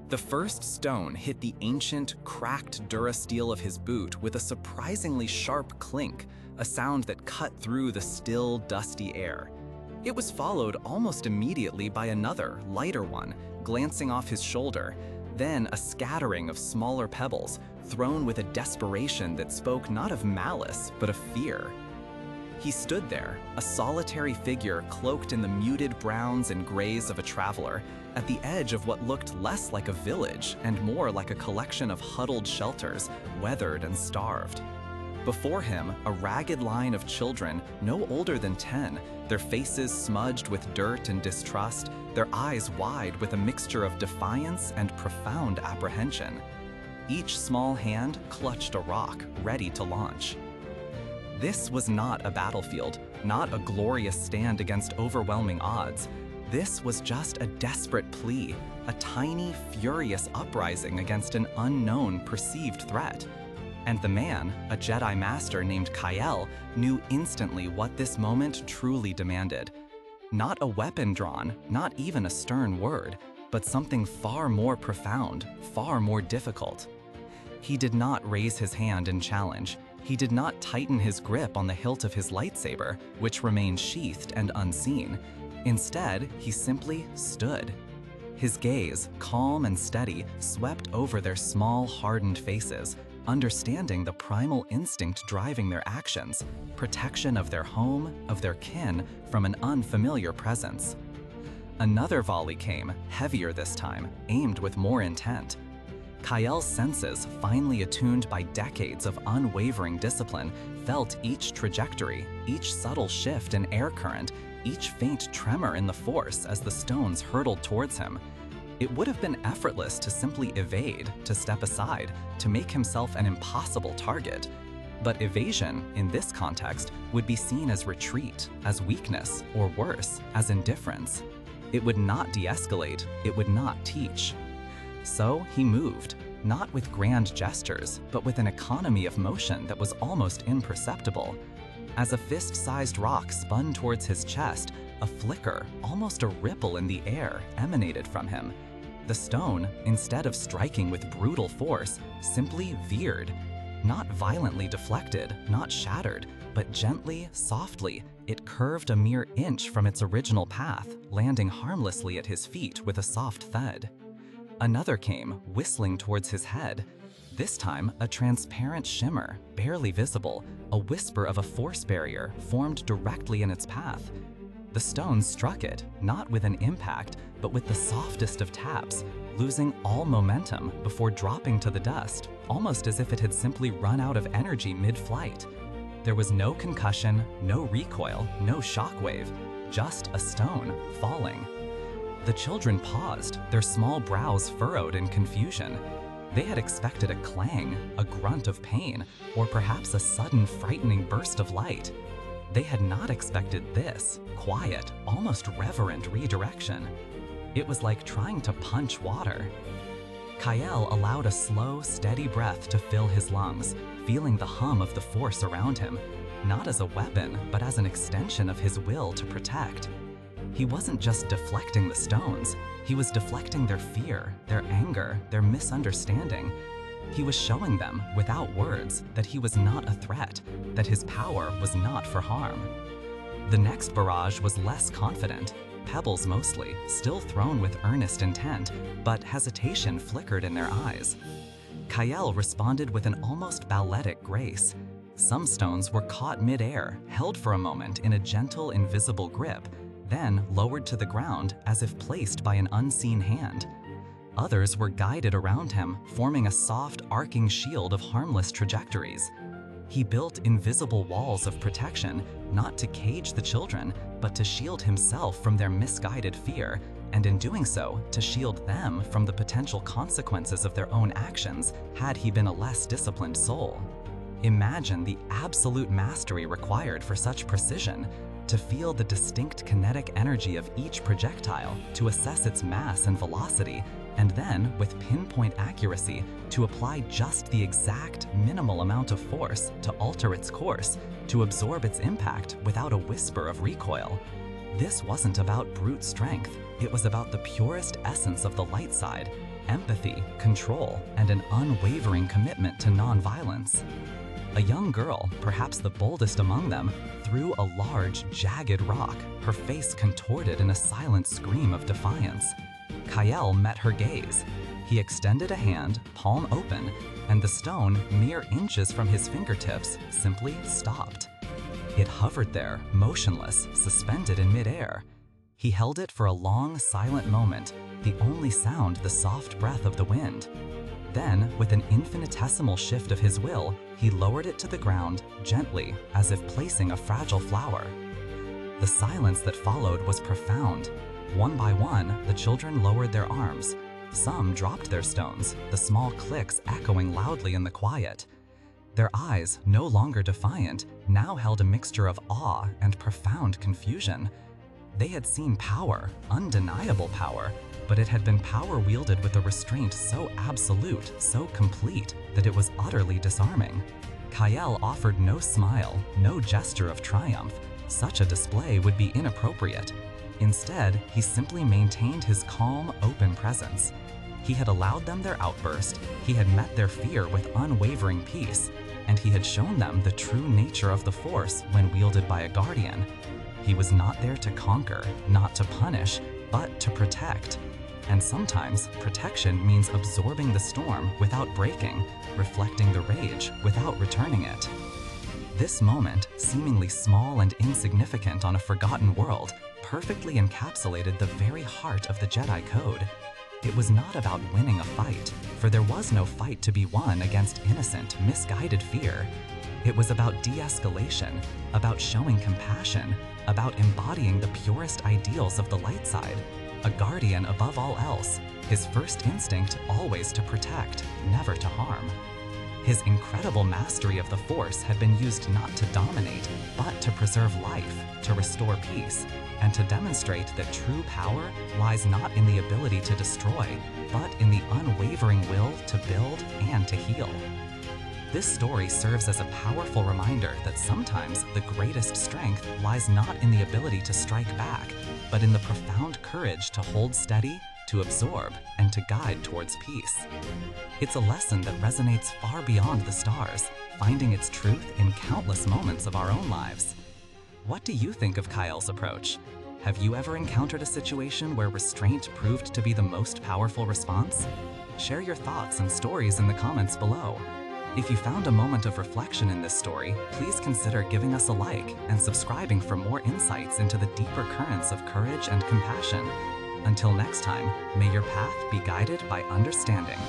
The first stone hit the ancient, cracked durasteel of his boot with a surprisingly sharp clink, a sound that cut through the still, dusty air. It was followed almost immediately by another, lighter one, glancing off his shoulder, then a scattering of smaller pebbles, thrown with a desperation that spoke not of malice, but of fear. He stood there, a solitary figure cloaked in the muted browns and grays of a traveler, at the edge of what looked less like a village and more like a collection of huddled shelters, weathered and starved. Before him, a ragged line of children, no older than 10, their faces smudged with dirt and distrust, their eyes wide with a mixture of defiance and profound apprehension. Each small hand clutched a rock, ready to launch. This was not a battlefield, not a glorious stand against overwhelming odds. This was just a desperate plea, a tiny, furious uprising against an unknown, perceived threat. And the man, a Jedi master named Kyle, knew instantly what this moment truly demanded. Not a weapon drawn, not even a stern word, but something far more profound, far more difficult. He did not raise his hand in challenge. He did not tighten his grip on the hilt of his lightsaber, which remained sheathed and unseen. Instead, he simply stood. His gaze, calm and steady, swept over their small, hardened faces, understanding the primal instinct driving their actions, protection of their home, of their kin, from an unfamiliar presence. Another volley came, heavier this time, aimed with more intent. Kyle's senses, finely attuned by decades of unwavering discipline, felt each trajectory, each subtle shift in air current, each faint tremor in the force as the stones hurtled towards him. It would have been effortless to simply evade, to step aside, to make himself an impossible target. But evasion, in this context, would be seen as retreat, as weakness, or worse, as indifference. It would not de-escalate, it would not teach. So he moved, not with grand gestures, but with an economy of motion that was almost imperceptible. As a fist-sized rock spun towards his chest, a flicker, almost a ripple in the air, emanated from him. The stone, instead of striking with brutal force, simply veered. Not violently deflected, not shattered, but gently, softly, it curved a mere inch from its original path, landing harmlessly at his feet with a soft thud. Another came, whistling towards his head. This time, a transparent shimmer, barely visible, a whisper of a force barrier formed directly in its path. The stone struck it, not with an impact, but with the softest of taps, losing all momentum before dropping to the dust, almost as if it had simply run out of energy mid-flight. There was no concussion, no recoil, no shockwave, just a stone falling. The children paused, their small brows furrowed in confusion. They had expected a clang, a grunt of pain, or perhaps a sudden frightening burst of light. They had not expected this, quiet, almost reverent redirection. It was like trying to punch water. Kyle allowed a slow, steady breath to fill his lungs, feeling the hum of the force around him, not as a weapon, but as an extension of his will to protect. He wasn't just deflecting the stones, he was deflecting their fear, their anger, their misunderstanding. He was showing them, without words, that he was not a threat, that his power was not for harm. The next barrage was less confident, pebbles mostly, still thrown with earnest intent, but hesitation flickered in their eyes. Kyle responded with an almost balletic grace. Some stones were caught mid-air, held for a moment in a gentle, invisible grip, then lowered to the ground as if placed by an unseen hand. Others were guided around him, forming a soft, arcing shield of harmless trajectories. He built invisible walls of protection, not to cage the children, but to shield himself from their misguided fear, and in doing so, to shield them from the potential consequences of their own actions had he been a less disciplined soul. Imagine the absolute mastery required for such precision, to feel the distinct kinetic energy of each projectile, to assess its mass and velocity, and then, with pinpoint accuracy, to apply just the exact minimal amount of force to alter its course, to absorb its impact without a whisper of recoil. This wasn't about brute strength, it was about the purest essence of the light side, empathy, control, and an unwavering commitment to nonviolence. A young girl, perhaps the boldest among them, threw a large, jagged rock, her face contorted in a silent scream of defiance. Kyle met her gaze. He extended a hand, palm open, and the stone, mere inches from his fingertips, simply stopped. It hovered there, motionless, suspended in midair. He held it for a long, silent moment, the only sound the soft breath of the wind. Then, with an infinitesimal shift of his will, he lowered it to the ground, gently, as if placing a fragile flower. The silence that followed was profound. One by one, the children lowered their arms. Some dropped their stones, the small clicks echoing loudly in the quiet. Their eyes, no longer defiant, now held a mixture of awe and profound confusion. They had seen power, undeniable power, but it had been power wielded with a restraint so absolute, so complete, that it was utterly disarming. Kyle offered no smile, no gesture of triumph. Such a display would be inappropriate. Instead, he simply maintained his calm, open presence. He had allowed them their outburst, he had met their fear with unwavering peace, and he had shown them the true nature of the Force when wielded by a guardian. He was not there to conquer, not to punish, but to protect. And sometimes, protection means absorbing the storm without breaking, reflecting the rage without returning it. This moment, seemingly small and insignificant on a forgotten world, perfectly encapsulated the very heart of the Jedi Code. It was not about winning a fight, for there was no fight to be won against innocent, misguided fear. It was about de-escalation, about showing compassion, about embodying the purest ideals of the light side. A guardian above all else, his first instinct always to protect, never to harm. His incredible mastery of the Force had been used not to dominate, but to preserve life, to restore peace, and to demonstrate that true power lies not in the ability to destroy, but in the unwavering will to build and to heal. This story serves as a powerful reminder that sometimes the greatest strength lies not in the ability to strike back, but in the profound courage to hold steady, to absorb, and to guide towards peace. It's a lesson that resonates far beyond the stars, finding its truth in countless moments of our own lives. What do you think of Kyle's approach? Have you ever encountered a situation where restraint proved to be the most powerful response? Share your thoughts and stories in the comments below. If you found a moment of reflection in this story, please consider giving us a like and subscribing for more insights into the deeper currents of courage and compassion. Until next time, may your path be guided by understanding.